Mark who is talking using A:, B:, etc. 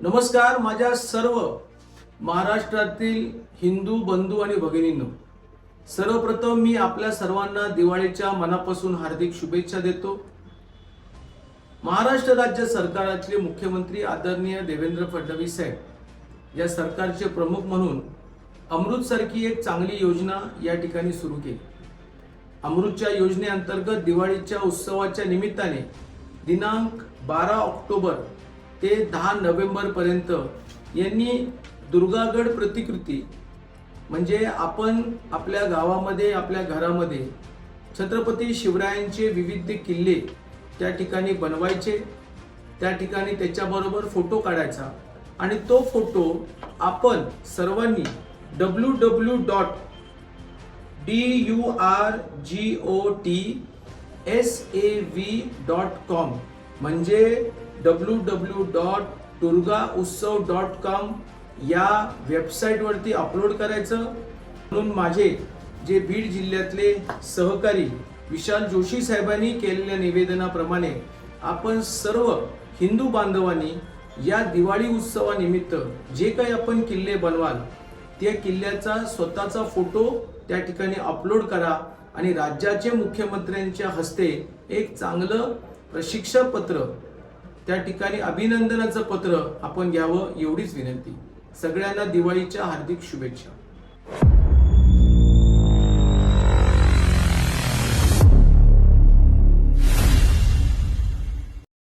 A: नमस्कार माझ्या सर्व महाराष्ट्रातील हिंदू बंधू आणि भगिनींनो, सर्वप्रथम मी आपल्या सर्वांना दिवाळीच्या मनापासून हार्दिक शुभेच्छा देतो। महाराष्ट्र राज्य सरकारचे मुख्यमंत्री आदरणीय देवेंद्र फडणवीस साहेब या सरकारचे प्रमुख म्हणून अमृत सारखी एक चांगली योजना या ठिकाणी सुरू केली। अमृतच्या योजनेअंतर्गत दिवाळीच्या उत्सवाच्या निमित्ताने दिनांक 12 ऑक्टोबर ते 10 नोव्हेंबर पर्यंत यांनी दुर्गागड प्रतिकृती म्हणजे आपण आपल्या गावामध्ये आपल्या घरामध्ये छत्रपती शिवरायांचे विविध किल्ले त्या ठिकाणी बनवायचे, त्या ठिकाणी त्याच्याबरोबर फोटो काढायचा आणि तो फोटो आपण सर्वांनी www.durgotsav.com म्हणजे www.durgautsav.com या वेबसाईट वरती अपलोड करायचं। म्हणून माझे जे बीड जिल्ह्यातले सहकारी विशाल जोशी साहेबांनी केलेल्या निवेदनाप्रमाणे आपण सर्व हिंदू बांधवांनी या दिवाळी उत्सवानिमित्त जे काही आपण किल्ले बनवाल त्या किल्ल्याचा स्वतःचा फोटो त्या ठिकाणी अपलोड करा आणि राज्याचे मुख्यमंत्र्यांच्या हस्ते एक चांगलं प्रशिक्षण पत्र त्या ठिकाणी अभिनंदनाचं पत्र आपण घ्यावं एवढीच विनंती। सगळ्यांना दिवाळीच्या हार्दिक शुभेच्छा।